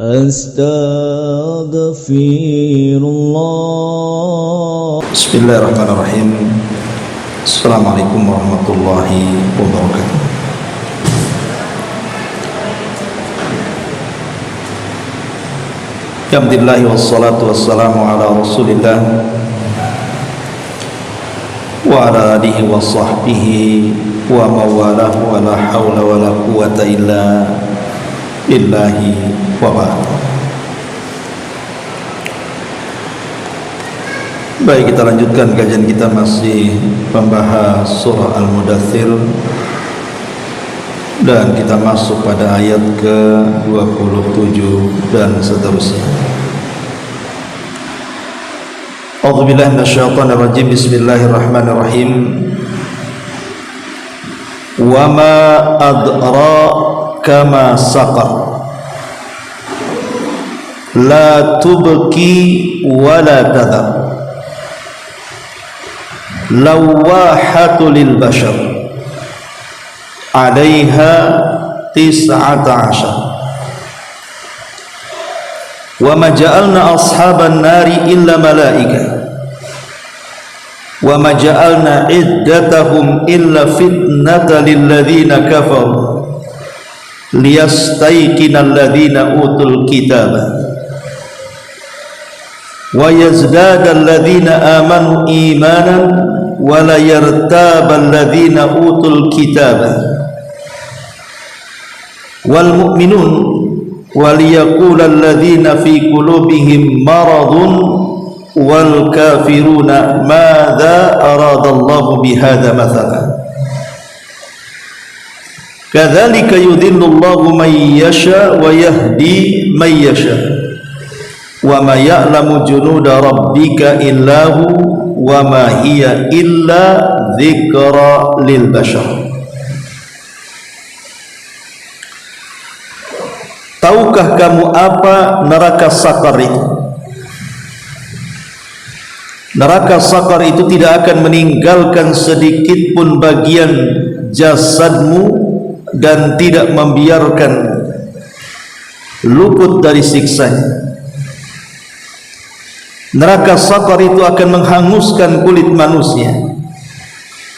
Astaghfirullah. Bismillahirrahmanirrahim. Assalamualaikum warahmatullahi wabarakatuh. Alhamdulillah wassalatu wassalamu ala rasulillah wa ala alihi wa sahbihi wa mawalah wa la hawla wa la quwata illa billahi wa ba'd. Baik, kita lanjutkan kajian kita, masih membahas surah Al-Mudaththir, dan kita masuk pada ayat ke-27 dan seterusnya. A'udzubillahi minasyaitonir rajim. Bismillahirrahmanirrahim. Wa ma adraka ma saqar, la tubqi wa la tadhar, lawahatu lil bashar, 'alaiha 19. Wa ma ja'alna ashaban nari illa malaika wa ma ja'alna iddatahum illa fitnatan lil ladzina kafaru liyastayqina alladhina utul kitaba wa yazdada alladhina amanu imanan wa la yartaba alladhina utul kitaba wal mu'minun wa liyaqula alladhina fi qulubihim maradun wal kafiruna madza aradallahu bihadza mathalan kadzalika yudhillu Allahu man yasha wa yahdi man yasha wa ma ya'lamu junuda rabbika illahu wa ma hiya illa dzikra lil bashar. Tahukah kamu apa neraka sakar itu? Neraka sakar itu tidak akan meninggalkan sedikit pun bagian jasadmu dan tidak membiarkan luput dari siksanya. Neraka sakar itu akan menghanguskan kulit manusia.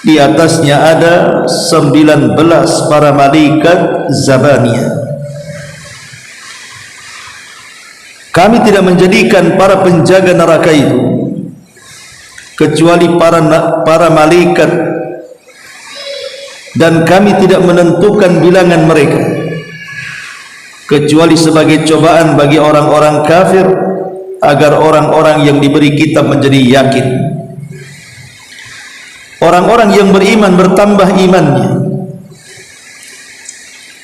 Di atasnya ada 19 para malaikat zabaniyah. Kami tidak menjadikan para penjaga neraka itu kecuali para malaikat, dan kami tidak menentukan bilangan mereka kecuali sebagai cobaan bagi orang-orang kafir, agar orang-orang yang diberi kitab menjadi yakin. Orang-orang yang beriman bertambah imannya.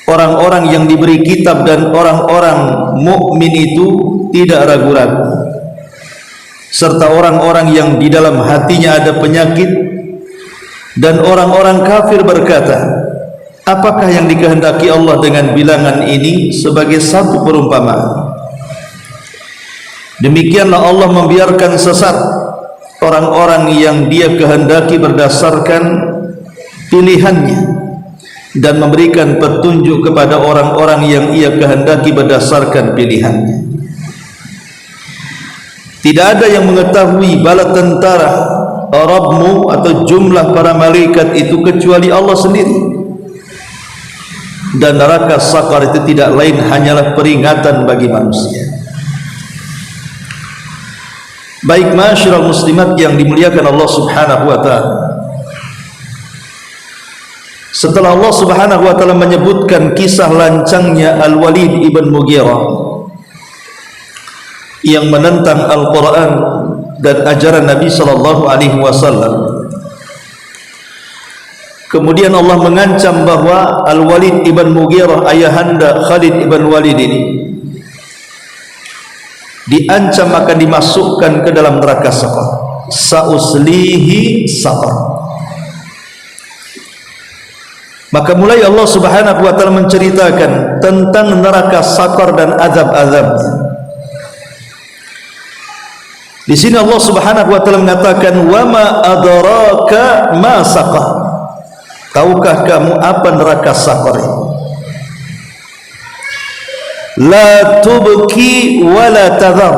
Orang-orang yang diberi kitab dan orang-orang mukmin itu tidak ragu-ragu, serta orang-orang yang di dalam hatinya ada penyakit. Dan orang-orang kafir berkata, apakah yang dikehendaki Allah dengan bilangan ini sebagai satu perumpamaan? Demikianlah Allah membiarkan sesat orang-orang yang Dia kehendaki berdasarkan pilihannya, dan memberikan petunjuk kepada orang-orang yang Ia kehendaki berdasarkan pilihannya. Tidak ada yang mengetahui bala tentara Rabbmu atau jumlah para malaikat itu kecuali Allah sendiri. Dan neraka sakar itu tidak lain hanyalah peringatan bagi manusia. Baik, masyarakat muslimat yang dimuliakan Allah subhanahu wa ta'ala, setelah Allah subhanahu wa ta'ala menyebutkan kisah lancangnya Al-Walid ibn Mughirah yang menentang Al-Quran dan ajaran Nabi sallallahu alaihi wasallam, kemudian Allah mengancam bahwa Al-Walid ibn Mughirah, ayahanda Khalid ibn Walid ini, diancam akan dimasukkan ke dalam neraka sakar. Sa'uslihi sakar. Maka mulai Allah subhanahu wa ta'ala menceritakan tentang neraka sakar dan azab-azabnya. Di sini Allah subhanahu wa ta'ala mengatakan, wa ma adraka ma saqar. Tahukah kamu apa neraka sakar itu? la tubki wa la tadhar.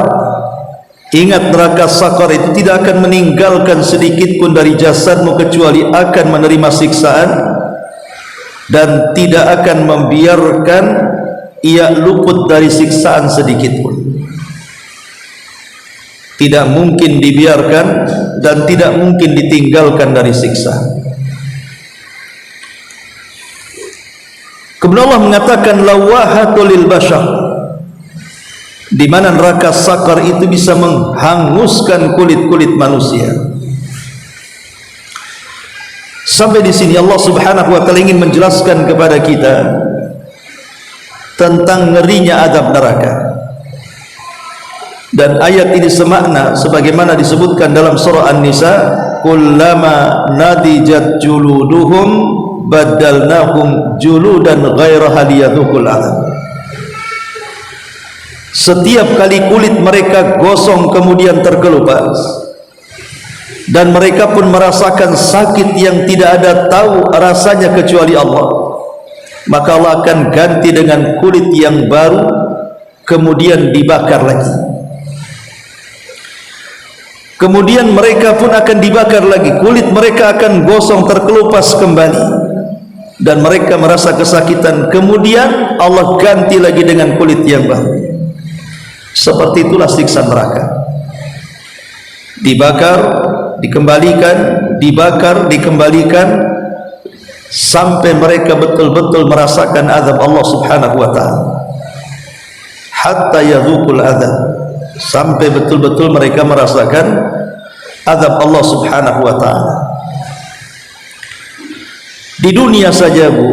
Ingat, neraka sakar itu tidak akan meninggalkan sedikit pun dari jasadmu kecuali akan menerima siksaan, dan tidak akan membiarkan ia luput dari siksaan sedikit pun. Tidak mungkin dibiarkan dan tidak mungkin ditinggalkan dari siksa. Kemudian Allah mengatakan lawahatul lil bashar, di mana neraka sakar itu bisa menghanguskan kulit-kulit manusia. Sampai di sini Allah Subhanahu wa taala ingin menjelaskan kepada kita tentang ngerinya azab neraka. Dan ayat ini semakna sebagaimana disebutkan dalam surah An-Nisa, kullama nadijat juluduhum badalnahum juludan ghairaha liyadhuqul azab. Setiap kali kulit mereka gosong kemudian terkelupas, dan mereka pun merasakan sakit yang tidak ada tahu rasanya kecuali Allah, maka Allah akan ganti dengan kulit yang baru kemudian dibakar lagi. Kemudian mereka pun akan dibakar lagi, kulit mereka akan gosong terkelupas kembali, dan mereka merasa kesakitan. Kemudian Allah ganti lagi dengan kulit yang baru. Seperti itulah siksa neraka. Dibakar, dikembalikan, dibakar, dikembalikan, sampai mereka betul-betul merasakan azab Allah Subhanahu wa ta'ala. Hatta yadhuqul azab, sampai betul-betul mereka merasakan azab Allah Subhanahu wa ta'ala. Di dunia saja, Bu,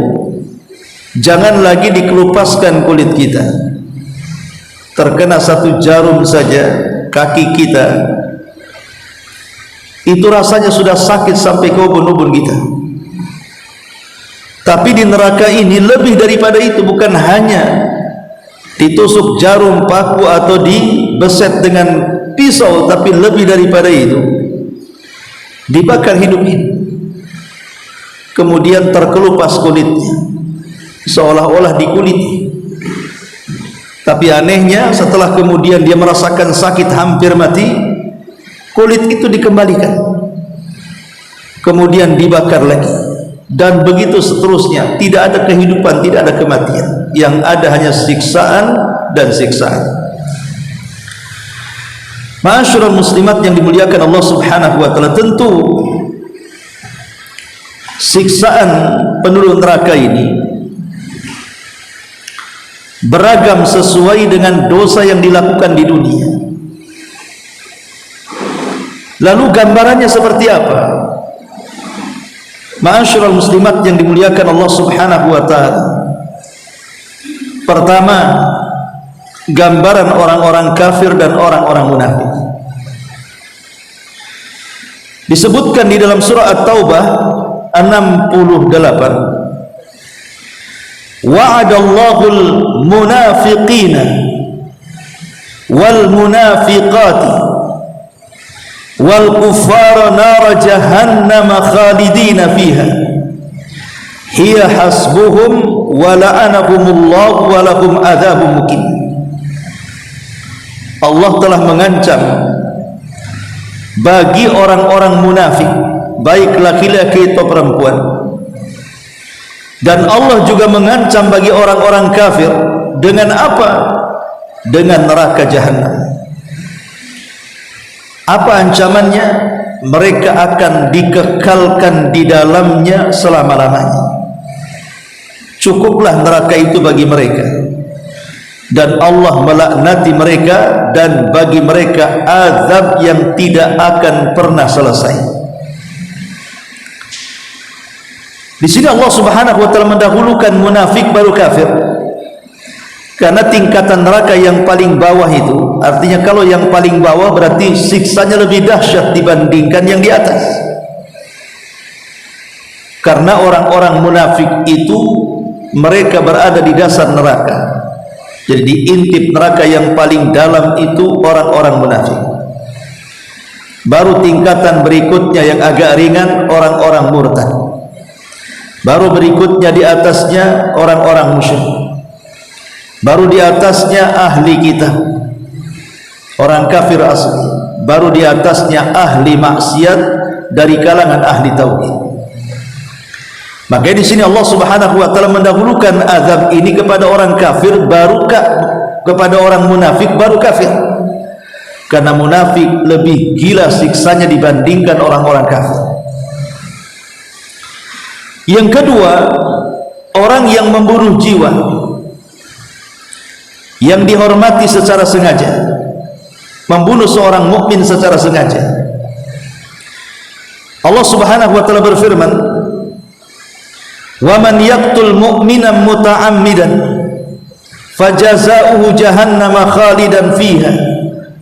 jangan lagi dikelupaskan kulit kita. Terkena satu jarum saja kaki kita, itu rasanya sudah sakit sampai ke ubun-ubun kita. Tapi di neraka ini lebih daripada itu, bukan hanya ditusuk jarum paku atau dibeset dengan pisau, tapi lebih daripada itu, dibakar hidup-hidup, kemudian terkelupas kulitnya seolah-olah dikuliti. Tapi anehnya, setelah kemudian dia merasakan sakit hampir mati, kulit itu dikembalikan, kemudian dibakar lagi, dan begitu seterusnya. Tidak ada kehidupan, tidak ada kematian, yang ada hanya siksaan dan siksaan. Ma'asyiral muslimat yang dimuliakan Allah Subhanahu wa ta'ala, tentu siksaan penduduk neraka ini beragam sesuai dengan dosa yang dilakukan di dunia. Lalu gambarannya seperti apa? Ma'asyiral muslimat yang dimuliakan Allah Subhanahu wa ta'ala, pertama, gambaran orang-orang kafir dan orang-orang munafik. Disebutkan di dalam surah At-Taubah 68, wa'adallahul munafiqina wal munafiqati wal kuffara nara jahannama khalidina fiha hiya hasbuhum wa la'anahumullahu wa lahum adzabun muqim. Allah telah mengancam bagi orang-orang munafik, baik laki-laki atau perempuan, dan Allah juga mengancam bagi orang-orang kafir dengan apa? Dengan neraka jahanam. Apa ancamannya? Mereka akan dikekalkan di dalamnya selama-lamanya. Cukuplah neraka itu bagi mereka, dan Allah melaknati mereka, dan bagi mereka azab yang tidak akan pernah selesai. Di sini Allah Subhanahu wa ta'ala mendahulukan munafik baru kafir, karena tingkatan neraka yang paling bawah itu, artinya kalau yang paling bawah berarti siksanya lebih dahsyat dibandingkan yang di atas. Karena orang-orang munafik itu mereka berada di dasar neraka. Jadi diintip neraka yang paling dalam itu orang-orang munafik. Baru tingkatan berikutnya yang agak ringan orang-orang murtad. Baru berikutnya di atasnya orang-orang musyrik. baru di atasnya ahli kitab, orang kafir asli, baru di atasnya ahli maksiat dari kalangan ahli tauhid. Maka di sini Allah Subhanahu wa taala mendahulukan azab ini kepada orang kafir, baru kepada orang munafik, baru kafir. Karena munafik lebih gila siksanya dibandingkan orang-orang kafir. Yang kedua, orang yang membunuh jiwa yang dihormati secara sengaja, membunuh seorang mukmin secara sengaja. Allah Subhanahu wa taala berfirman, "Wa man yaqtul mu'minan muta'ammidan fajazaohu jahannam khalidan fiha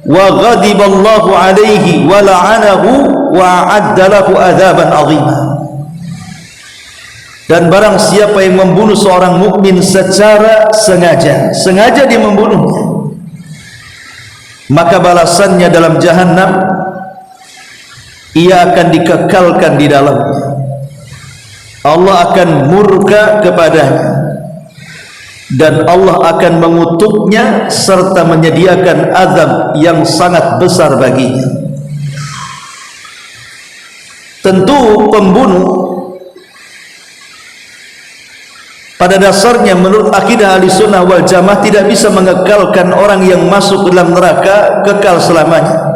wa ghadiballahu 'alaihi wa la'anahu wa a'adda lahu adzaban 'azima." Dan barang siapa yang membunuh seorang mukmin secara sengaja, sengaja dia membunuhnya, maka balasannya dalam jahannam, ia akan dikekalkan di dalamnya. Allah akan murka kepadanya dan Allah akan mengutuknya serta menyediakan azab yang sangat besar baginya. Tentu pembunuh pada dasarnya menurut akidah Ahlussunnah wal Jamaah tidak bisa mengekalkan orang yang masuk ke dalam neraka kekal selamanya.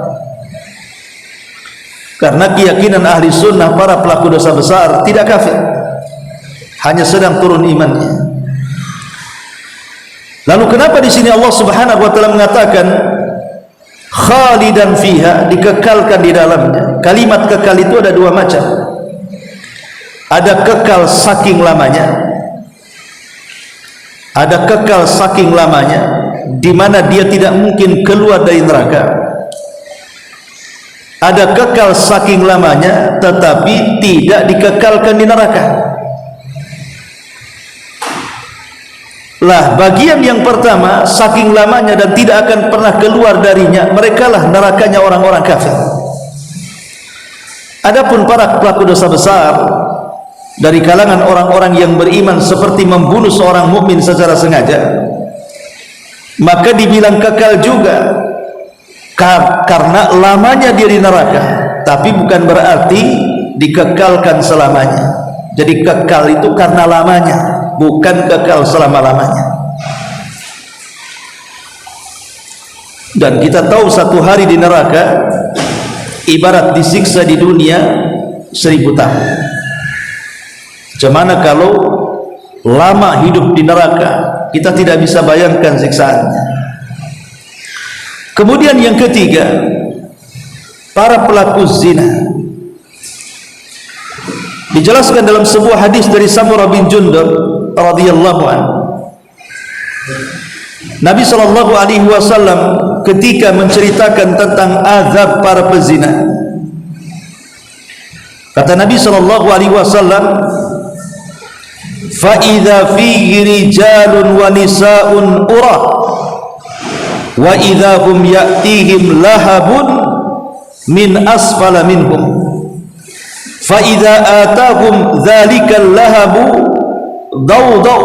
Karena keyakinan ahli sunnah, para pelaku dosa besar tidak kafir, hanya sedang turun imannya. Lalu kenapa di sini Allah Subhanahu wa taala mengatakan khalidan fiha, dikekalkan di dalamnya? Kalimat kekal itu ada dua macam. Ada kekal saking lamanya, ada kekal saking lamanya di mana dia tidak mungkin keluar dari neraka. Ada kekal saking lamanya tetapi tidak dikekalkan di neraka. Lah, bagian yang pertama, saking lamanya dan tidak akan pernah keluar darinya, merekalah nerakanya orang-orang kafir. Adapun para pelaku dosa besar dari kalangan orang-orang yang beriman seperti membunuh seorang mukmin secara sengaja, maka dibilang kekal juga karena lamanya dia di neraka, tapi bukan berarti dikekalkan selamanya. Jadi kekal itu karena lamanya, bukan kekal selama-lamanya. Dan kita tahu satu hari di neraka ibarat disiksa di dunia 1000 tahun. Bagaimana kalau lama hidup di neraka, kita tidak bisa bayangkan siksaannya. Kemudian yang ketiga, para pelaku zina. Dijelaskan dalam sebuah hadis dari Samurah bin Jundub radhiyallahu anhu, Nabi sallallahu alaihi wasallam ketika menceritakan tentang azab para pezina, kata Nabi sallallahu alaihi wasallam, fa idza fihi rijalun wa nisaa'un urah wa idza hum ya'tihim lahabun min asfala minhum fa idza atahum dzalikal lahabu dawdaw.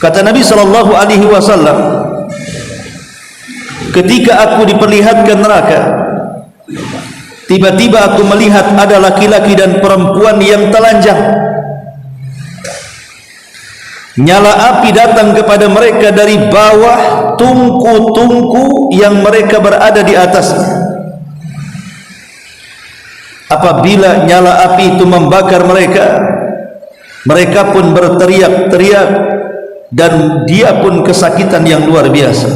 Kata Nabi sallallahu alaihi wasallam, ketika aku diperlihatkan neraka, tiba-tiba aku melihat ada laki-laki dan perempuan yang telanjang. Nyala api datang kepada mereka dari bawah tungku-tungku yang mereka berada di atasnya. Apabila nyala api itu membakar mereka, mereka pun berteriak-teriak dan dia pun kesakitan yang luar biasa.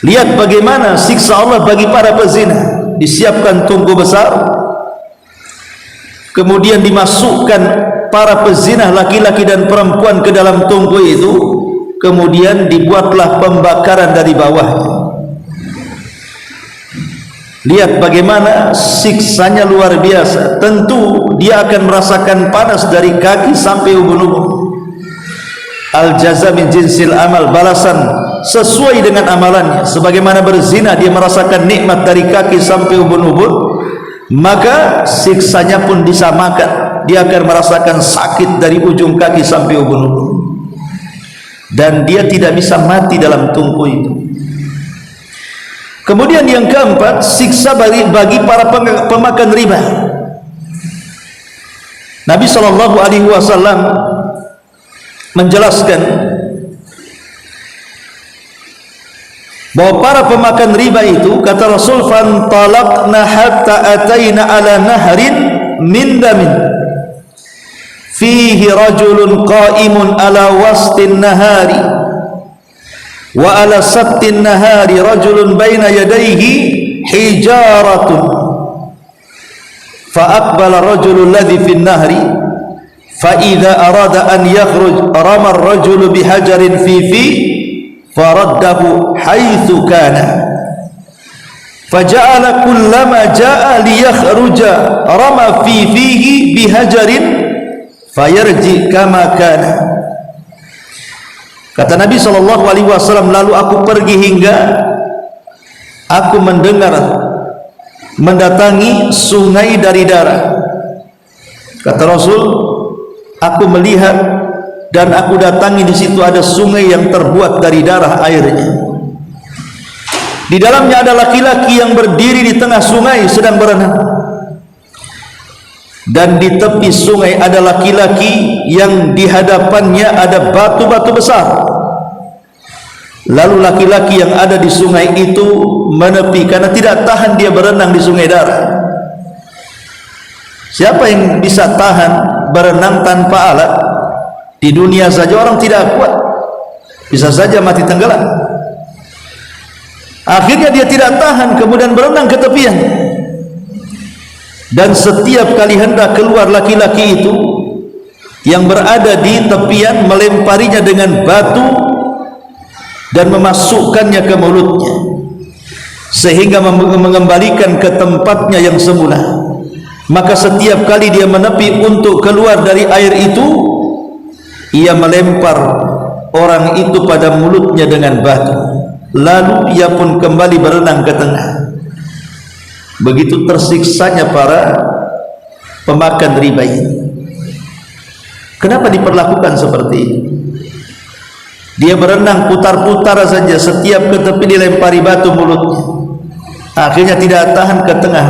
Lihat bagaimana siksa Allah bagi para pezina. Disiapkan tungku besar, kemudian dimasukkan para pezina laki-laki dan perempuan ke dalam tungku itu, kemudian dibuatlah pembakaran dari bawahnya. Lihat bagaimana siksanya luar biasa. Tentu dia akan merasakan panas dari kaki sampai ubun-ubun. Al jaza min jinsil amal, balasan sesuai dengan amalannya. Sebagaimana berzina dia merasakan nikmat dari kaki sampai ubun-ubun, maka siksanya pun disamakan. Dia akan merasakan sakit dari ujung kaki sampai ubun-ubun. dan dia tidak bisa mati dalam tungku itu. Kemudian yang keempat, siksa bagi para pemakan riba. Nabi SAW menjelaskan bahwa para pemakan riba itu, kata Rasul, fantalaqna hatta ataina ala nahrin min damin fihi rajulun qa'imun ala wastin nahari wa ala sattin nahari rajulun baina yadayhi hijaratun fa aqbala rajulul ladhi fin nahri fa idza arada an yakhruj rama ar-rajulu bihajarin fi faraddahu haitsu kana faja'ala kullama ja'a liyakhruja rama fihi bihajarin fayarji kama kana. Kata Nabi SAW, lalu aku pergi hingga aku mendatangi sungai dari darah. Kata Rasul, aku melihat dan aku datangi, di situ ada sungai yang terbuat dari darah airnya. Di dalamnya ada laki-laki yang berdiri di tengah sungai sedang berenang, dan di tepi sungai ada laki-laki yang di hadapannya ada batu-batu besar. Lalu laki-laki yang ada di sungai itu menepi karena tidak tahan dia berenang di sungai darah. Siapa yang bisa tahan berenang tanpa alat? Di dunia saja orang tidak kuat, bisa saja mati tenggelam. Akhirnya dia tidak tahan, kemudian berenang ke tepian. Dan setiap kali hendak keluar, laki-laki itu yang berada di tepian melemparinya dengan batu dan memasukkannya ke mulutnya, sehingga mengembalikan ke tempatnya yang semula. Maka setiap kali dia menepi untuk keluar dari air itu, ia melempar orang itu pada mulutnya dengan batu, lalu ia pun kembali berenang ke tengah. Begitu tersiksanya para pemakan riba ini. Kenapa diperlakukan seperti ini? Dia berenang putar-putar saja, setiap ke tepi dilempari batu mulutnya. Akhirnya tidak tahan, ke tengah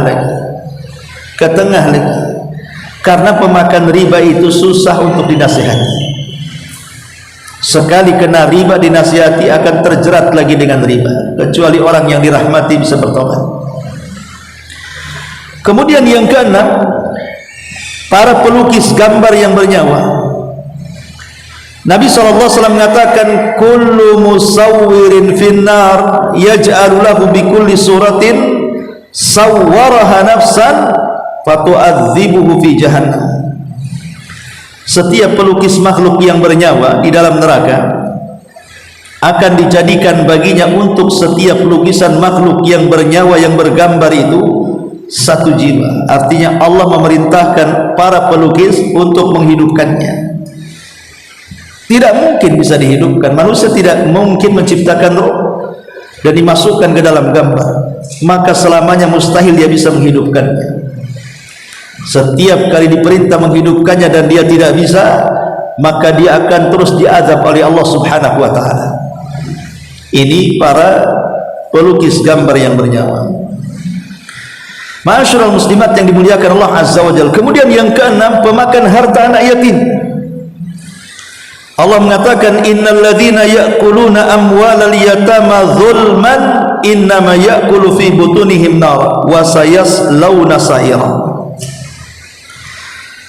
lagi. Karena pemakan riba itu susah untuk dinasihati. Sekali kena riba dinasihati akan terjerat lagi dengan riba, kecuali orang yang dirahmati bisa bertobat. Kemudian yang keenam, para pelukis gambar yang bernyawa. Nabi SAW mengatakan, kullu musawwirin finnar yaj'alu lahu bikulli suratin sawwaraha nafsan fatu'adzibuhu fi jahannam. Setiap pelukis makhluk yang bernyawa di dalam neraka akan dijadikan baginya untuk setiap lukisan makhluk yang bernyawa yang bergambar itu satu jiwa. Artinya Allah memerintahkan para pelukis untuk menghidupkannya. Tidak mungkin bisa dihidupkan. Manusia tidak mungkin menciptakan roh dan dimasukkan ke dalam gambar, maka selamanya mustahil dia bisa menghidupkannya. Setiap kali diperintah menghidupkannya dan dia tidak bisa, maka dia akan terus diazab oleh Allah Subhanahu wa ta'ala. Ini para pelukis gambar yang bernyawa. Ma'asyiral muslimat yang dimuliakan Allah Azza wa Jalla. Kemudian yang keenam, pemakan harta anak yatim. Allah mengatakan, innal ladzina ya'kuluna amwalal yatama zulman innama ya'kulu fi butunihim nar wa sayaslawna sa'ira.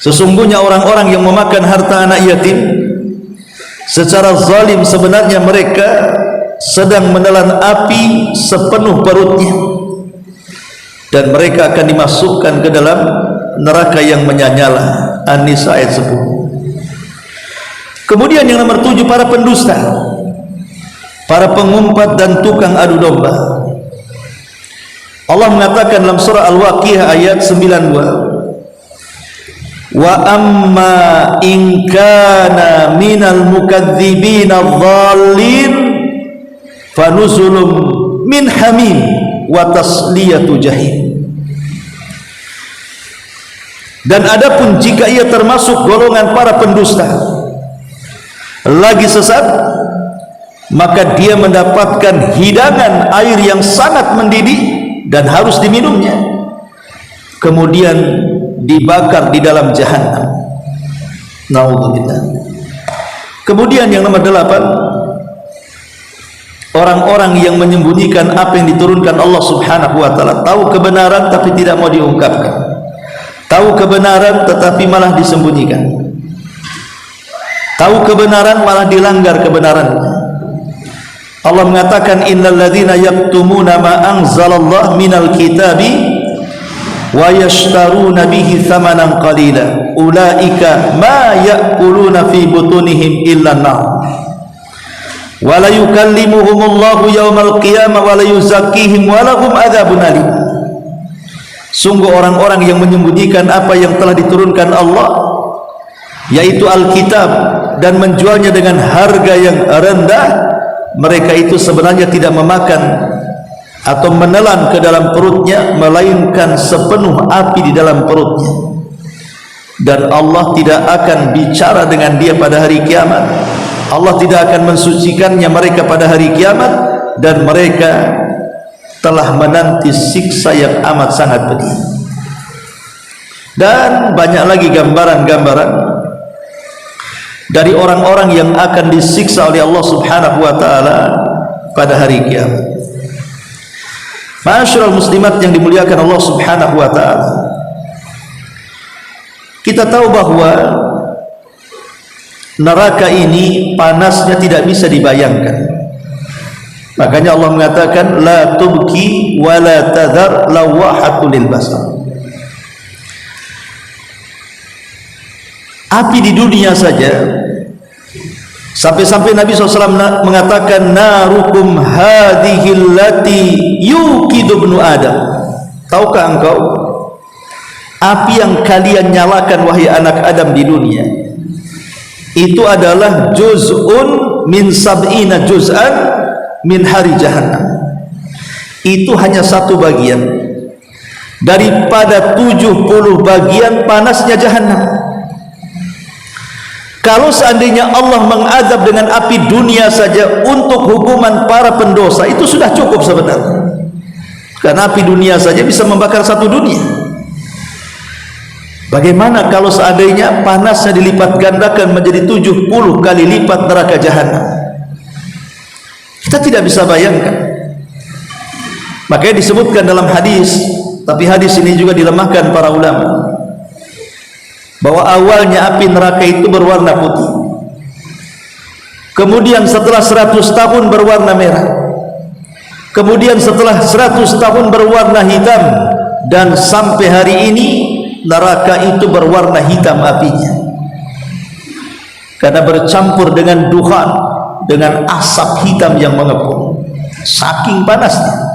Sesungguhnya orang-orang yang memakan harta anak yatim secara zalim, sebenarnya mereka sedang menelan api sepenuh perutnya, dan mereka akan dimasukkan ke dalam neraka yang menyala. An-Nisa ayat 10. Kemudian yang nomor 7, para pendusta, para pengumpat dan tukang adu domba. Allah mengatakan dalam surah Al-Waqiah ayat 92, wa amma in kana minal mukadzibina dhallin fanuzulum min hamim wa tasliyatu jahim. Dan adapun jika ia termasuk golongan para pendusta lagi sesat, maka dia mendapatkan hidangan air yang sangat mendidih dan harus diminumnya, kemudian dibakar di dalam jahannam. Naudzubillah. Kemudian yang nomor 8, orang-orang yang menyembunyikan apa yang diturunkan Allah Subhanahu wa taala, tahu kebenaran tapi tidak mau diungkapkan, tahu kebenaran tetapi malah disembunyikan, tahu kebenaran malah dilanggar kebenarannya. Allah mengatakan innal ladzina yaktumuna ma anzalallahu minal kitabi wa yashtaruna bihi thamanan qalila ulaika ma ya'kuluna fi butunihim illa an-nar wa la yukallimuhumullahu yawmal qiyamah wa la yuzakkihim wa lahum adzabun alim. Sungguh orang-orang yang menyembunyikan apa yang telah diturunkan Allah, yaitu Alkitab, dan menjualnya dengan harga yang rendah, mereka itu sebenarnya tidak memakan atau menelan ke dalam perutnya melainkan sepenuh api di dalam perutnya, dan Allah tidak akan bicara dengan dia pada hari kiamat. Allah tidak akan mensucikannya mereka pada hari kiamat, dan mereka telah menanti siksa yang amat sangat pedih. Dan banyak lagi gambaran-gambaran dari orang-orang yang akan disiksa oleh Allah Subhanahu wa taala pada hari kiamat. Ma'asyiral muslimat yang dimuliakan Allah Subhanahu wa taala, kita tahu bahwa neraka ini panasnya tidak bisa dibayangkan. Makanya Allah mengatakan la tubki wa la tadhar lawahatul lil basar. Api di dunia saja, sampai-sampai Nabi SAW mengatakan narukum hadhil lati yuqidu ibnu Adam. Tahukah engkau api yang kalian nyalakan wahai anak Adam di dunia itu adalah juz'un min sab'ina juz'an min hari jahannam. Itu hanya satu bagian daripada 70 bagian panasnya jahannam. Kalau seandainya Allah mengazab dengan api dunia saja untuk hukuman para pendosa, itu sudah cukup sebenarnya. Karena api dunia saja bisa membakar satu dunia. Bagaimana kalau seandainya panasnya dilipat gandakan menjadi 70 kali lipat neraka jahannam? Kita tidak bisa bayangkan. Makanya disebutkan dalam hadis, tapi hadis ini juga dilemahkan para ulama, bahwa awalnya api neraka itu berwarna putih, kemudian setelah 100 tahun berwarna merah, kemudian setelah 100 tahun berwarna hitam, dan sampai hari ini neraka itu berwarna hitam apinya, karena bercampur dengan dukhan, dengan asap hitam yang mengepul, saking panasnya.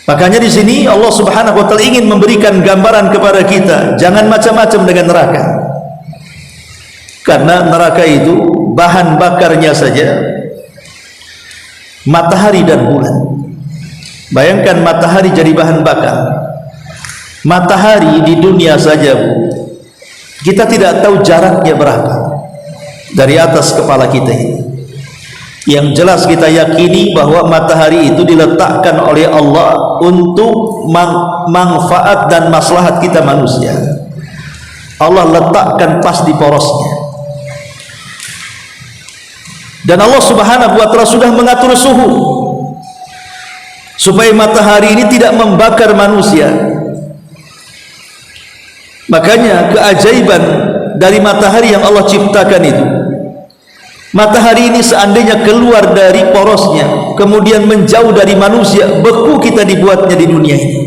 Makanya di sini Allah Subhanahu wa taala ingin memberikan gambaran kepada kita, jangan macam-macam dengan neraka. Karena neraka itu bahan bakarnya saja matahari dan bulan. Bayangkan matahari jadi bahan bakar. Matahari di dunia saja, Bu, kita tidak tahu jaraknya berapa dari atas kepala kita ini. Yang jelas kita yakini bahwa matahari itu diletakkan oleh Allah untuk manfaat dan maslahat kita manusia. Allah letakkan pas di porosnya, dan Allah Subhanahu wa taala sudah mengatur suhu supaya matahari ini tidak membakar manusia. Makanya keajaiban dari matahari yang Allah ciptakan itu, matahari ini seandainya keluar dari porosnya kemudian menjauh dari manusia, beku kita dibuatnya di dunia ini.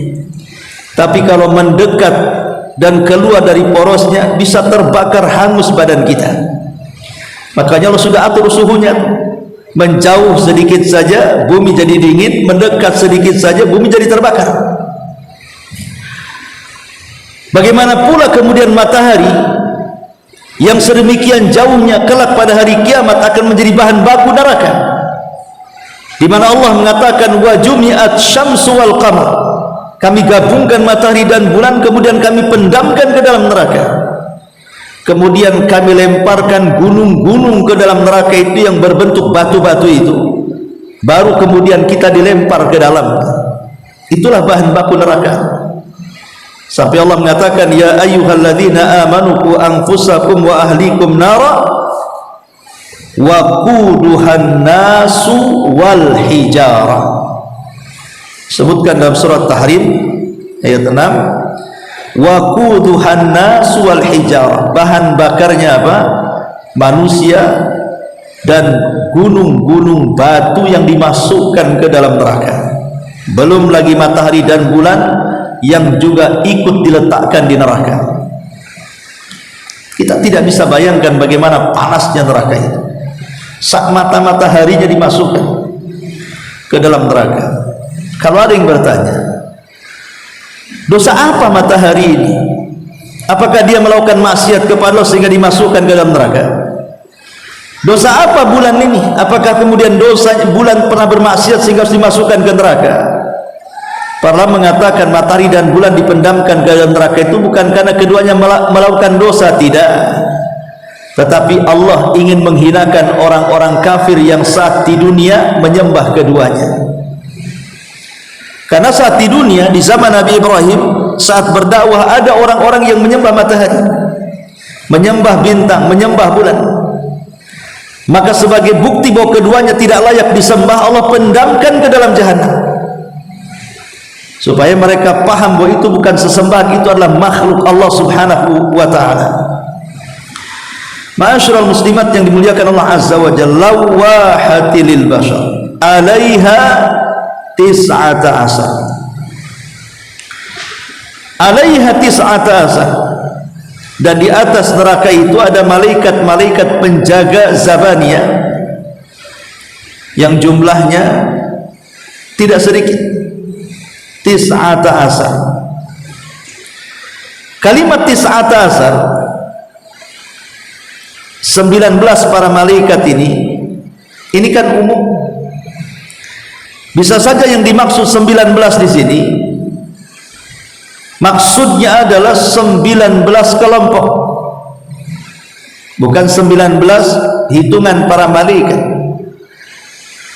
Tapi kalau mendekat dan keluar dari porosnya, bisa terbakar hangus badan kita. Makanya Allah sudah atur suhunya, menjauh sedikit saja bumi jadi dingin, mendekat sedikit saja bumi jadi terbakar. Bagaimana pula kemudian matahari yang sedemikian jauhnya kelak pada hari kiamat akan menjadi bahan baku neraka, di mana Allah mengatakan wa jumi'at syamsu wal qamar, kami gabungkan matahari dan bulan kemudian kami pendamkan ke dalam neraka. kemudian kami lemparkan gunung-gunung ke dalam neraka itu yang berbentuk batu-batu itu, baru kemudian kita dilempar ke dalam. Itulah bahan baku neraka. Sampai Allah mengatakan, ya ayyuhalladzina amanu qu anfusakum wa ahlikum nara wa quduhan nasu wal hijarah. Sebutkan dalam surat Tahrim ayat 6, wa quduhan nasu wal hijarah. Bahan bakarnya apa? Manusia dan gunung-gunung batu yang dimasukkan ke dalam neraka. Belum lagi matahari dan bulan yang juga ikut diletakkan di neraka. Kita tidak bisa bayangkan bagaimana panasnya neraka itu. Saat mataharinya dimasukkan ke dalam neraka. Kalau ada yang bertanya, dosa apa matahari ini? Apakah dia melakukan maksiat kepada Allah sehingga dimasukkan ke dalam neraka? Dosa apa bulan ini? Apakah kemudian dosa bulan pernah bermaksiat sehingga harus dimasukkan ke neraka? Para mengatakan matahari dan bulan dipendamkan ke dalam neraka itu bukan karena keduanya melakukan dosa, tidak, tetapi Allah ingin menghinakan orang-orang kafir yang saat di dunia menyembah keduanya. Karena saat di dunia, di zaman Nabi Ibrahim, saat berdakwah, ada orang-orang yang menyembah matahari, menyembah bintang, menyembah bulan. Maka sebagai bukti bahwa keduanya tidak layak disembah, Allah pendamkan ke dalam jahanam, supaya mereka paham bahwa itu bukan sesembahan, itu adalah makhluk Allah subhanahu wa ta'ala. Ma'asyiral muslimat yang dimuliakan Allah azza wa jalla, lawahati lil bashar alaiha tis'ata asar, alaiha tis'ata asar, dan di atas neraka itu ada malaikat-malaikat penjaga zabaniyah yang jumlahnya tidak sedikit, tis'ata asar. Kalimat tis'ata asar, 19 para malaikat ini kan umum. Bisa saja yang dimaksud 19 di sini maksudnya adalah 19 kelompok, bukan 19 hitungan para malaikat,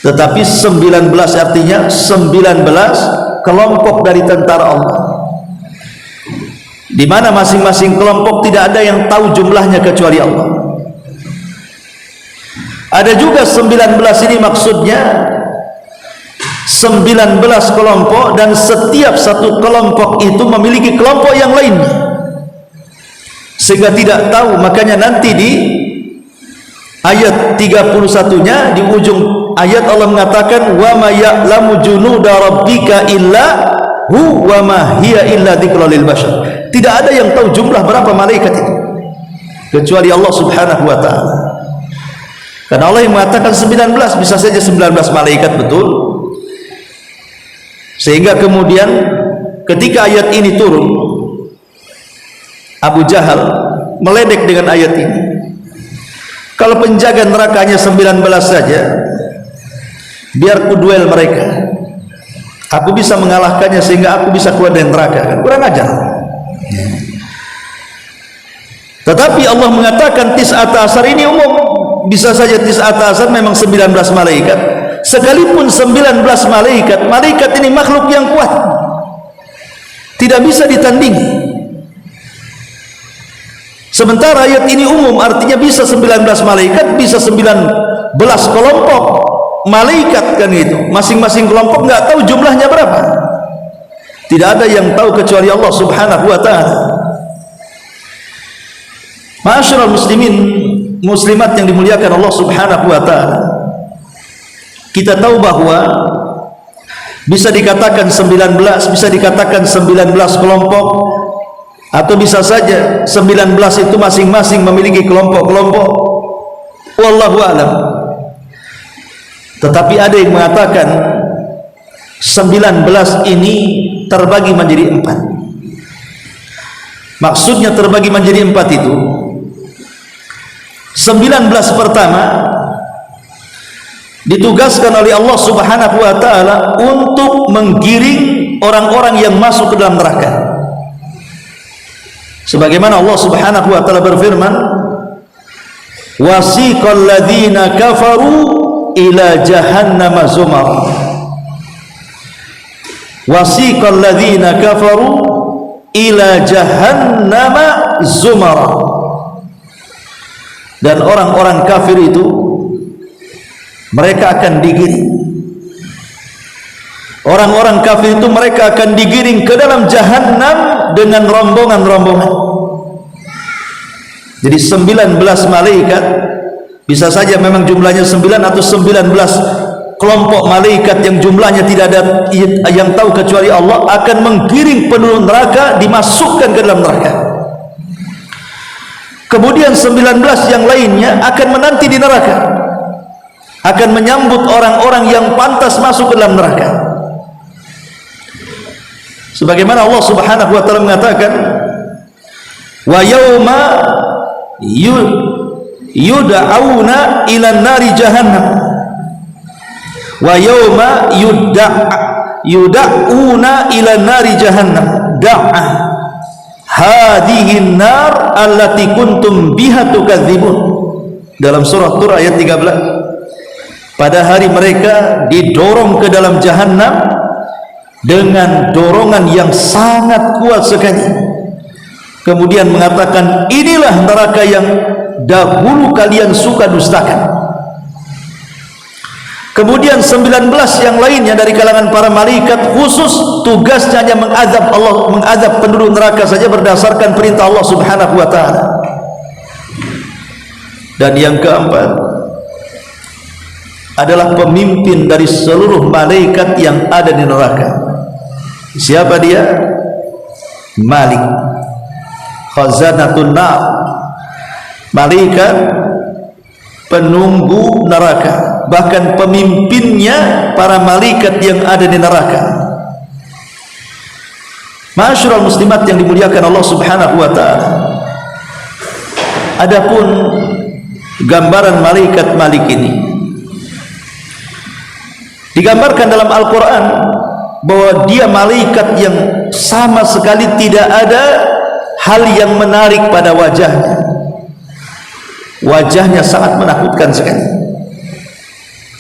tetapi 19 artinya 19 kelompok dari tentara Allah, di mana masing-masing kelompok tidak ada yang tahu jumlahnya kecuali Allah. Ada juga 19 ini maksudnya 19 kelompok, dan setiap satu kelompok itu memiliki kelompok yang lainnya, sehingga tidak tahu. Makanya nanti di ayat 31-nya di ujung ayat Allah mengatakan, wa ma ya'lamu junuda rabbika illa hu wa ma hiya illa dzikra lil bashar. Tidak ada yang tahu jumlah berapa malaikat itu kecuali Allah subhanahu wa ta'ala. Karena Allah yang mengatakan 19, bisa saja 19 malaikat, betul. Sehingga kemudian ketika ayat ini turun, Abu Jahal meledek dengan ayat ini. Kalau penjaga nerakanya 19 saja, biar ku duel mereka, aku bisa mengalahkannya sehingga aku bisa keluar dari neraka. Kan kurang ajar. Tetapi Allah mengatakan tis'ata asar ini umum. Bisa saja tis'ata asar memang 19 malaikat. Sekalipun 19 malaikat, malaikat ini makhluk yang kuat, tidak bisa ditandingi. Sementara ayat ini umum, artinya bisa 19 malaikat, bisa 19 kelompok malaikat, kan itu. Masing-masing kelompok nggak tahu jumlahnya berapa. Tidak ada yang tahu kecuali Allah subhanahu wa ta'ala. Ma'asyiral muslimin muslimat yang dimuliakan Allah subhanahu wa ta'ala, kita tahu bahwa bisa dikatakan 19, bisa dikatakan 19 kelompok, atau bisa saja 19 itu masing-masing memiliki kelompok-kelompok, wallahu a'lam. Tetapi ada yang mengatakan 19 ini terbagi menjadi 4. Maksudnya terbagi menjadi 4 itu, 19 pertama ditugaskan oleh Allah subhanahu wa ta'ala untuk menggiring orang-orang yang masuk ke dalam neraka. Sebagaimana Allah Subhanahu wa taala berfirman, wasiqal ladzina kafaru ila jahannama zumara. Wasiqal ladzina kafaru ila jahannama zumara. Dan orang-orang kafir itu mereka akan digiring. Orang-orang kafir itu mereka akan digiring ke dalam jahannam dengan rombongan-rombongan. Jadi 19 malaikat, bisa saja memang jumlahnya 9 atau 19 kelompok malaikat yang jumlahnya tidak ada yang tahu kecuali Allah, akan menggiring penduduk neraka dimasukkan ke dalam neraka. Kemudian 19 yang lainnya akan menanti di neraka, akan menyambut orang-orang yang pantas masuk ke dalam neraka. Sebagaimana Allah Subhanahu wa taala mengatakan, wa yauma yud'auna ila nari jahannam, wa yauma yud'auna ila nari jahannam da'a hadhihi nar allati kuntum biha tukadzibun. Dalam surah Tur ayat 13, pada hari mereka didorong ke dalam jahannam dengan dorongan yang sangat kuat sekali. Kemudian mengatakan, inilah neraka yang dahulu kalian suka dustakan. Kemudian 19 yang lainnya dari kalangan para malaikat, khusus tugasnya hanya mengazab Allah, mengazab penduduk neraka saja berdasarkan perintah Allah Subhanahu wa taala. Dan yang keempat adalah pemimpin dari seluruh malaikat yang ada di neraka. Siapa dia? Malik, khazanatun nar, malaikat penunggu neraka, bahkan pemimpinnya para malaikat yang ada di neraka. Ma'asyiral muslimat yang dimuliakan Allah Subhanahu wa taala, adapun gambaran malaikat Malik ini digambarkan dalam Al-Quran bahwa dia malaikat yang sama sekali tidak ada hal yang menarik pada wajahnya. Wajahnya sangat menakutkan sekali,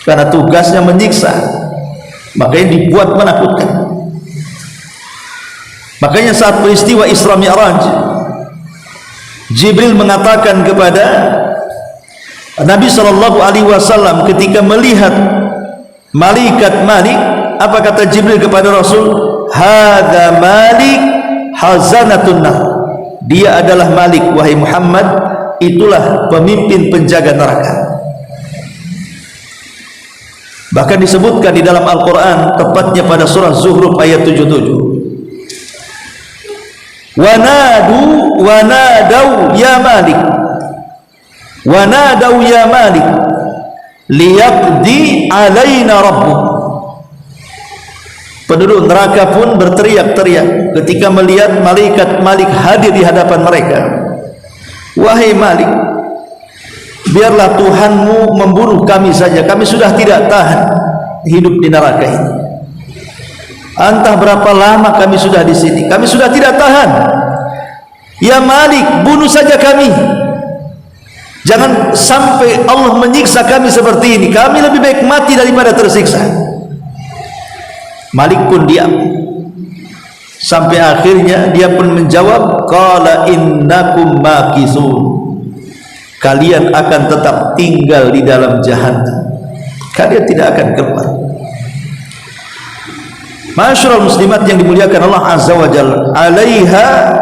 karena tugasnya menyiksa, makanya dibuat menakutkan. Makanya saat peristiwa Isra Mi'raj, Jibril mengatakan kepada Nabi SAW ketika melihat malaikat Malik, apa kata Jibril kepada Rasul? Hadza Malik hazanatun nar. Dia adalah Malik, wahai Muhammad, itulah pemimpin penjaga neraka. Bahkan disebutkan di dalam Al-Quran, tepatnya pada surah Zuhruf ayat 77, wanadau ya Malik, wanadau ya Malik liyaqdi alaina rabbuk. Penduduk neraka pun berteriak-teriak ketika melihat malaikat Malik hadir di hadapan mereka. Wahai Malik, biarlah Tuhanmu membunuh kami saja, kami sudah tidak tahan hidup di neraka ini. Entah berapa lama kami sudah di sini, kami sudah tidak tahan. Ya Malik, bunuh saja kami, jangan sampai Allah menyiksa kami seperti ini. Kami lebih baik mati daripada tersiksa. Malik pun diam, sampai akhirnya dia pun menjawab, qala innakum makisun, kalian akan tetap tinggal di dalam jahannam, kalian tidak akan keluar. Ma'asyiral muslimat yang dimuliakan Allah Azza wa Jalla, alaiha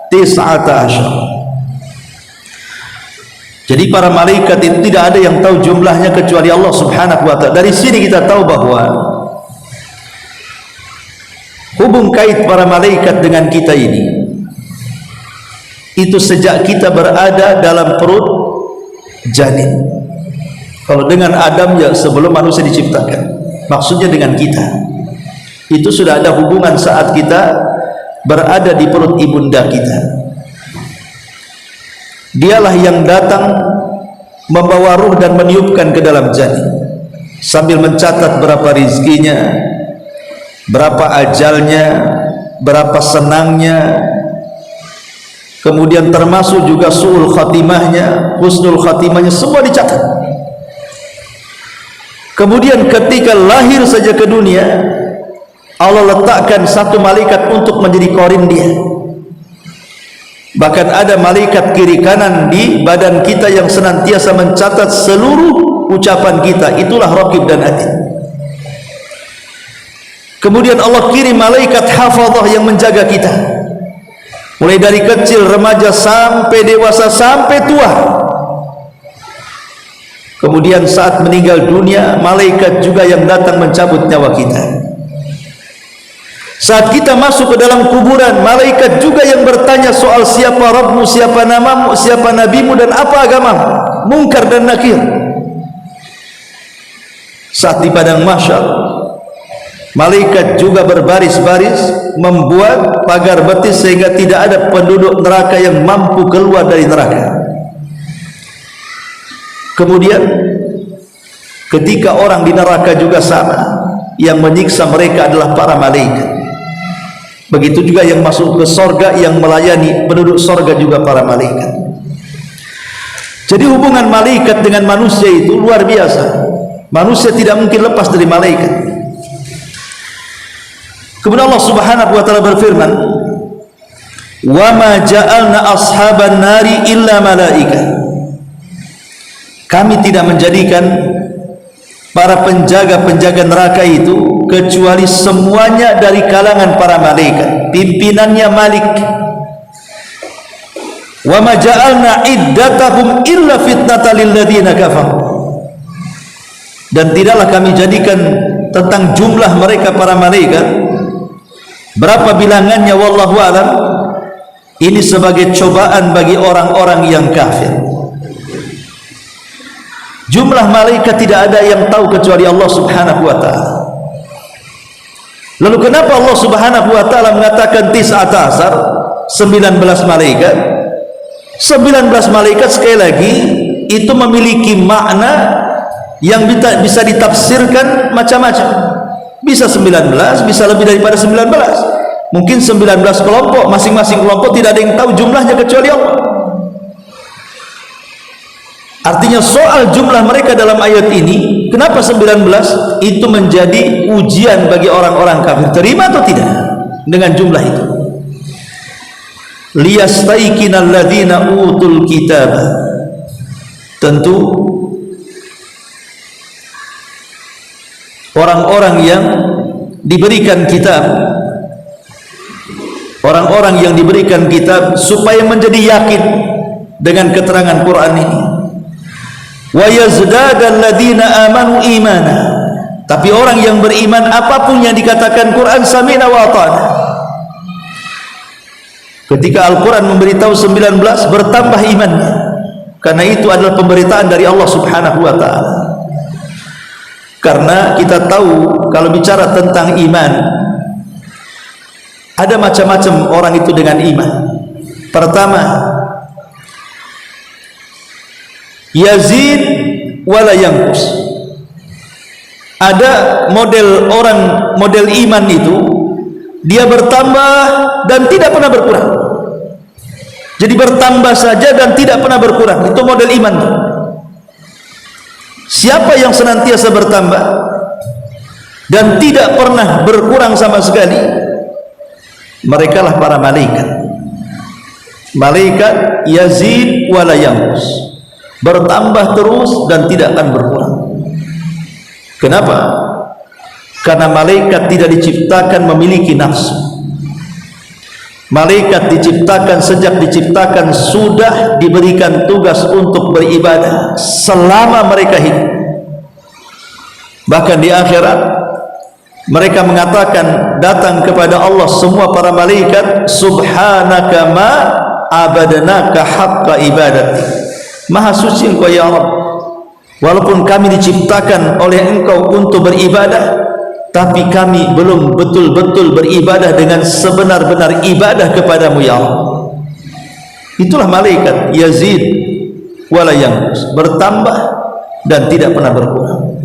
19. Jadi para malaikat itu tidak ada yang tahu jumlahnya kecuali Allah Subhanahu wa taala. Dari sini kita tahu bahwa hubung kait para malaikat dengan kita ini itu sejak kita berada dalam perut janin. Kalau dengan Adam ya sebelum manusia diciptakan, maksudnya dengan kita itu sudah ada hubungan saat kita berada di perut ibunda kita. Dialah yang datang membawa ruh dan meniupkan ke dalam janin, sambil mencatat berapa rizkinya, berapa ajalnya, berapa senangnya, kemudian termasuk juga su'ul khatimahnya, husnul khatimahnya, semua dicatat. Kemudian ketika lahir saja ke dunia, Allah letakkan satu malaikat untuk menjadi qarin dia. Bahkan ada malaikat kiri kanan di badan kita yang senantiasa mencatat seluruh ucapan kita. Itulah raqib dan atid. Kemudian Allah kirim malaikat hafadhah yang menjaga kita, mulai dari kecil, remaja, sampai dewasa, sampai tua. Kemudian saat meninggal dunia, malaikat juga yang datang mencabut nyawa kita. Saat kita masuk ke dalam kuburan, malaikat juga yang bertanya soal siapa Rabbmu, siapa namamu, siapa nabimu, dan apa agamamu, Munkar dan Nakir. Saat di padang mahsyar, malaikat juga berbaris-baris membuat pagar betis sehingga tidak ada penduduk neraka yang mampu keluar dari neraka. Kemudian ketika orang di neraka juga sama, yang menyiksa mereka adalah para malaikat. Begitu juga yang masuk ke sorga, yang melayani penduduk sorga juga para malaikat. Jadi hubungan malaikat dengan manusia itu luar biasa. Manusia tidak mungkin lepas dari malaikat. Kemudian Allah Subhanahu wa taala berfirman, "Wa ma ja'alna ashaban nari illa malaika." Kami tidak menjadikan para penjaga-penjaga neraka itu kecuali semuanya dari kalangan para malaikat, pimpinannya Malik. Wa ma ja'alna iddatahum illa fitnatan lil ladzina kafaru. Dan tidaklah kami jadikan tentang jumlah mereka para malaikat, berapa bilangannya wallahu alam, ini sebagai cobaan bagi orang-orang yang kafir. Jumlah malaikat tidak ada yang tahu kecuali Allah Subhanahu wa taala. Lalu kenapa Allah Subhanahu wa taala mengatakan tis'at asar, 19 malaikat? 19 malaikat sekali lagi itu memiliki makna yang bisa ditafsirkan macam-macam. Bisa 19, bisa lebih daripada 19. Mungkin 19 kelompok, masing-masing kelompok tidak ada yang tahu jumlahnya kecuali Allah. Artinya soal jumlah mereka dalam ayat ini, kenapa 19? Itu menjadi ujian bagi orang-orang kafir. Terima atau tidak dengan jumlah itu? Liyastaiqinal ladzina utul kitab. Tentu orang-orang yang diberikan kitab, orang-orang yang diberikan kitab supaya menjadi yakin dengan keterangan Quran ini. Wa yazdadal ladzina amanu imana. Tapi orang yang beriman, apapun yang dikatakan Quran, sami'na wa ata'na. Ketika Al-Quran memberitahu 19, bertambah imannya, karena itu adalah pemberitaan dari Allah Subhanahu wa ta'ala. Karena kita tahu kalau bicara tentang iman, ada macam-macam orang itu dengan iman. Pertama, yazid wala yanqus. Ada model orang, model iman itu dia bertambah dan tidak pernah berkurang. Jadi bertambah saja dan tidak pernah berkurang. Itu model iman. Siapa yang senantiasa bertambah dan tidak pernah berkurang sama sekali, merekalah para malaikat. Malaikat yazid wala yanqus, bertambah terus dan tidak akan berkurang. Kenapa? Karena malaikat tidak diciptakan memiliki nafsu. Malaikat diciptakan, sejak diciptakan sudah diberikan tugas untuk beribadah selama mereka hidup. Bahkan di akhirat mereka mengatakan, datang kepada Allah semua para malaikat, subhanaka ma abadnaka haqqa ibadati. Maha suci Engkau ya Allah, walaupun kami diciptakan oleh Engkau untuk beribadah, tapi kami belum betul-betul beribadah dengan sebenar-benar ibadah kepadamu ya Allah. Itulah malaikat yazid wala yanqus, bertambah dan tidak pernah berkurang.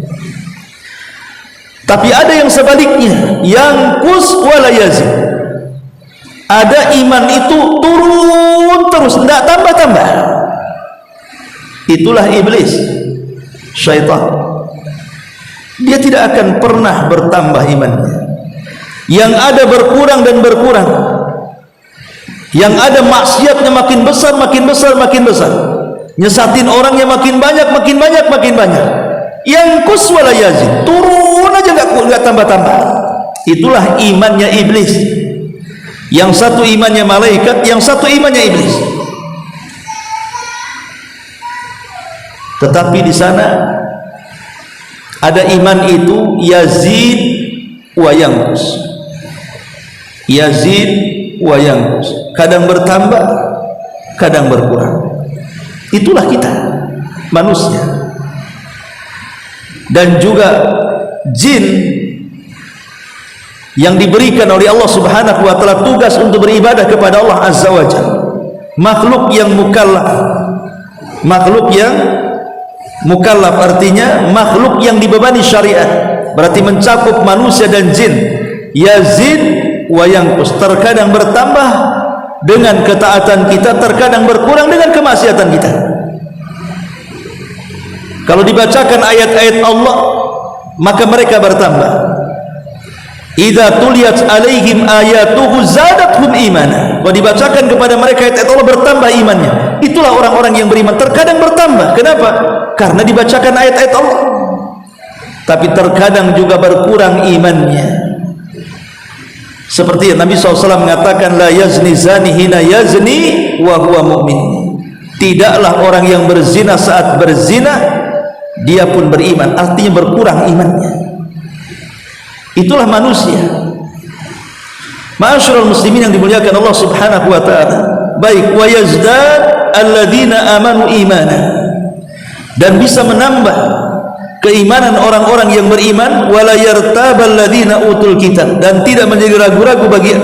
Tapi ada yang sebaliknya, yanqus wala yazid. Ada iman itu turun turun terus, tidak tambah-tambah. Itulah iblis, syaitan. Dia tidak akan pernah bertambah imannya. Yang ada berkurang dan berkurang. Yang ada maksiatnya makin besar, makin besar, makin besar. Nyesatin orangnya makin banyak, makin banyak, makin banyak. Yang kuswala yazid, turun aja nggak tambah-tambah. Itulah imannya iblis. Yang satu imannya malaikat, yang satu imannya iblis. Tetapi di sana ada iman itu yazid wa yanqus. Yazid wa yanqus. Kadang bertambah, kadang berkurang. Itulah kita, manusia. Dan juga jin yang diberikan oleh Allah Subhanahu wa taala tugas untuk beribadah kepada Allah Azza wa Jalla. Makhluk yang mukallaf. Makhluk yang mukallaf artinya makhluk yang dibebani syariat. Berarti mencakup manusia dan jin. Yazid wa yanqus, terkadang bertambah dengan ketaatan kita, terkadang berkurang dengan kemaksiatan kita. Kalau dibacakan ayat-ayat Allah, maka mereka bertambah. Idza tuliyat alaihim ayatuhu zadatuhum imana. Kalau dibacakan kepada mereka ayat-ayat Allah, bertambah imannya. Itulah orang-orang yang beriman, terkadang bertambah. Kenapa? Karena dibacakan ayat-ayat Allah. Tapi terkadang juga berkurang imannya. Seperti yang Nabi SAW mengatakan, la yazni zani hina yazni wa huwa mu'min. Tidaklah orang yang berzina saat berzina dia pun beriman, artinya berkurang imannya. Itulah manusia. Ma'asyiral muslimin yang dimuliakan Allah Subhanahu wa taala. Baik, wa yazdad alladzina amanu imana. Dan bisa menambah keimanan orang-orang yang beriman, wala yartabal ladzina utul kitab, dan tidak menjadi ragu-ragu bagi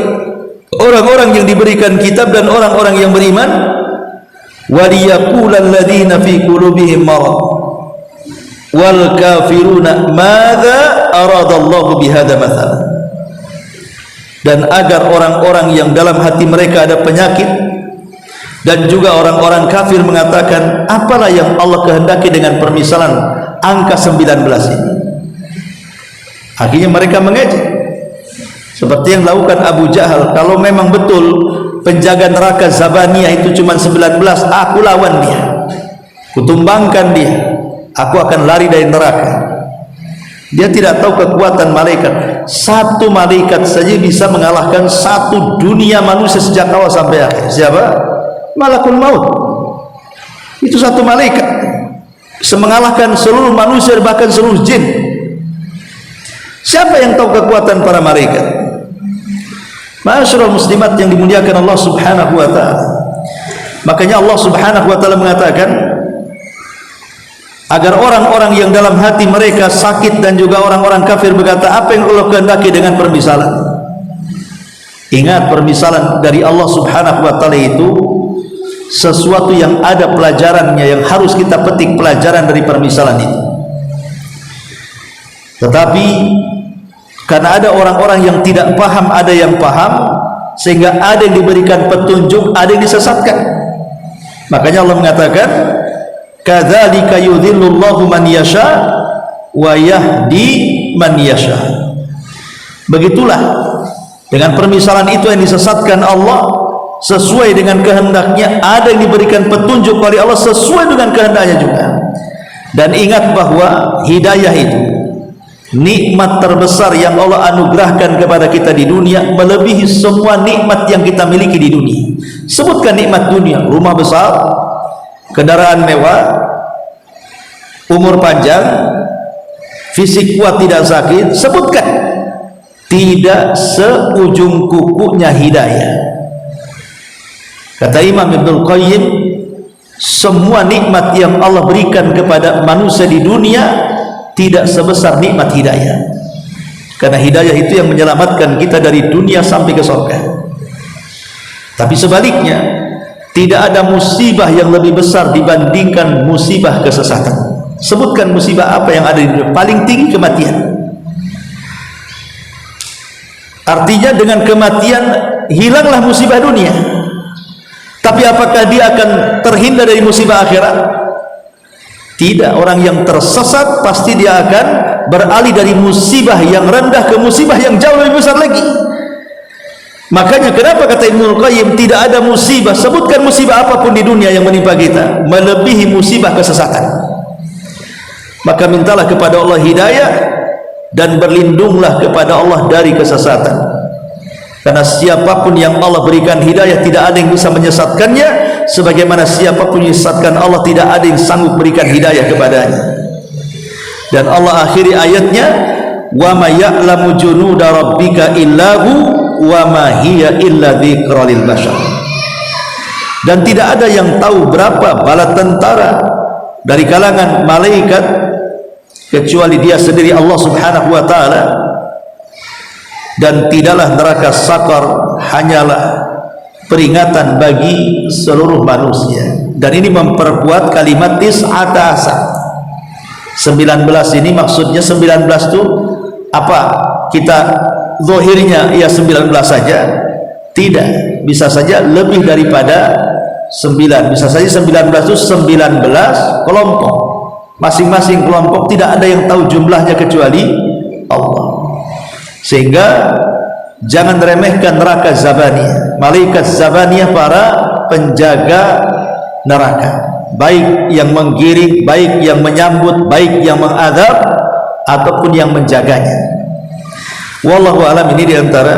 orang-orang yang diberikan kitab dan orang-orang yang beriman. Waliyaqulal ladzina fi qulubihim marad wal kafiruna madza aradallahu bihadza mathalan. Dan agar orang-orang yang dalam hati mereka ada penyakit dan juga orang-orang kafir mengatakan, apalah yang Allah kehendaki dengan permisalan angka 19 ini. Akhirnya mereka mengejek seperti yang dilakukan Abu Jahal. Kalau memang betul penjaga neraka Zabaniyah itu cuma 19, aku lawan dia, kutumbangkan dia, aku akan lari dari neraka. Dia tidak tahu kekuatan malaikat. Satu malaikat saja bisa mengalahkan satu dunia manusia sejak awal sampai akhir. Siapa? Malakul maut. Itu satu malaikat bisa mengalahkan seluruh manusia, bahkan seluruh jin. Siapa yang tahu kekuatan para malaikat? Ma'asyiral muslimat yang dimuliakan Allah Subhanahu wa taala. Makanya Allah Subhanahu wa taala mengatakan, agar orang-orang yang dalam hati mereka sakit dan juga orang-orang kafir berkata, apa yang Allah kehendaki dengan permisalan? Ingat, permisalan dari Allah Subhanahu wa taala itu sesuatu yang ada pelajarannya, yang harus kita petik pelajaran dari permisalan itu. Tetapi karena ada orang-orang yang tidak paham, ada yang paham, sehingga ada yang diberikan petunjuk, ada yang disesatkan. Makanya Allah mengatakan, kadzalika yudhillullahu man yasha wa yahdi man yasha. Begitulah dengan permisalan itu yang disesatkan Allah sesuai dengan kehendaknya, ada yang diberikan petunjuk oleh Allah sesuai dengan kehendaknya juga. Dan ingat bahwa hidayah itu nikmat terbesar yang Allah anugerahkan kepada kita di dunia, melebihi semua nikmat yang kita miliki di dunia. Sebutkan nikmat dunia, rumah besar, kendaraan mewah, umur panjang, fisik kuat tidak sakit. Sebutkan, tidak seujung kukunya hidayah. Kata Imam Ibnul Qayyim, semua nikmat yang Allah berikan kepada manusia di dunia tidak sebesar nikmat hidayah. Karena hidayah itu yang menyelamatkan kita dari dunia sampai ke surga. Tapi sebaliknya, tidak ada musibah yang lebih besar dibandingkan musibah kesesatan. Sebutkan musibah apa yang ada di dunia? Paling tinggi kematian. Artinya dengan kematian hilanglah musibah dunia. Tapi apakah dia akan terhindar dari musibah akhirat? Tidak. Orang yang tersesat pasti dia akan beralih dari musibah yang rendah ke musibah yang jauh lebih besar lagi. Makanya kenapa kata Ibnu Qayyim, tidak ada musibah, sebutkan musibah apapun di dunia yang menimpa kita melebihi musibah kesesatan. Maka mintalah kepada Allah hidayah dan berlindunglah kepada Allah dari kesesatan. Karena siapapun yang Allah berikan hidayah, tidak ada yang bisa menyesatkannya, sebagaimana siapapun yang menyesatkan Allah, tidak ada yang sanggup berikan hidayah kepadanya. Dan Allah akhiri ayatnya, wa may ya'lamu junuda rabbika illahu wa ma hiya illa dzikra lil bashar. Dan tidak ada yang tahu berapa bala tentara dari kalangan malaikat kecuali dia sendiri, Allah Subhanahu wa taala. Dan tidaklah neraka sakar hanyalah peringatan bagi seluruh manusia. Dan ini memperkuat kalimat tis'ata asa. 19 ini maksudnya 19 itu apa? Kita zahirnya ya 19 saja, tidak, bisa saja lebih daripada 9, bisa saja 19 itu 19 kelompok, masing-masing kelompok tidak ada yang tahu jumlahnya kecuali Allah. Sehingga jangan remehkan neraka Zabaniyah, malaikat Zabaniyah, para penjaga neraka, baik yang menggiring, baik yang menyambut, baik yang mengadab ataupun yang menjaganya. Wallahu alam. Ini diantara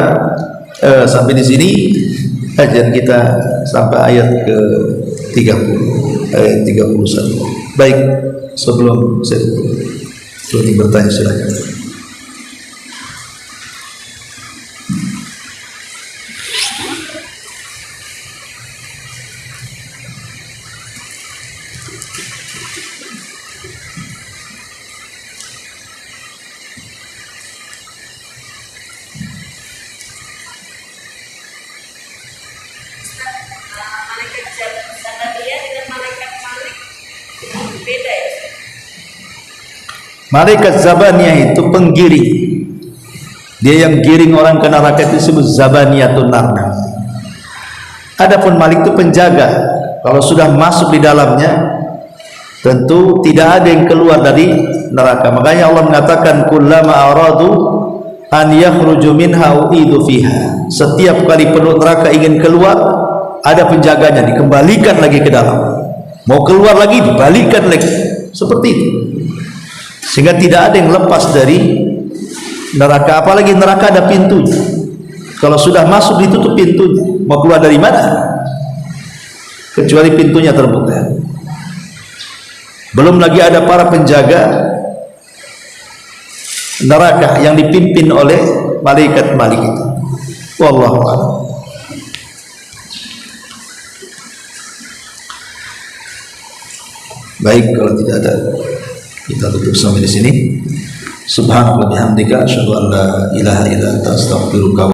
sampai di sini kajian kita sampai ayat ke 30, ayat 31. Baik, sebelum saya bertanya silakan. Malaikat Zabaniyah itu penggiring, dia yang giring orang ke neraka, itu disebut Zabaniyatun nar. Adapun Malik itu penjaga, kalau sudah masuk di dalamnya tentu tidak ada yang keluar dari neraka. Makanya Allah mengatakan kullama aradu an yakhruju minha u'idu fiha. Setiap kali penduduk neraka ingin keluar, ada penjaganya, dikembalikan lagi ke dalam. Mau keluar lagi, dibalikan lagi. Seperti itu. Sehingga tidak ada yang lepas dari neraka. Apalagi neraka ada pintunya. Kalau sudah masuk ditutup pintunya, mau keluar dari mana? Kecuali pintunya terbuka. Belum lagi ada para penjaga neraka yang dipimpin oleh malaikat-malaikat itu. Wallahu a'lam. Baik, kalau tidak ada, kita tutup sampai di sini. Subhanallah bihamdika asyhadu an la ilaha illa anta astaghfiruka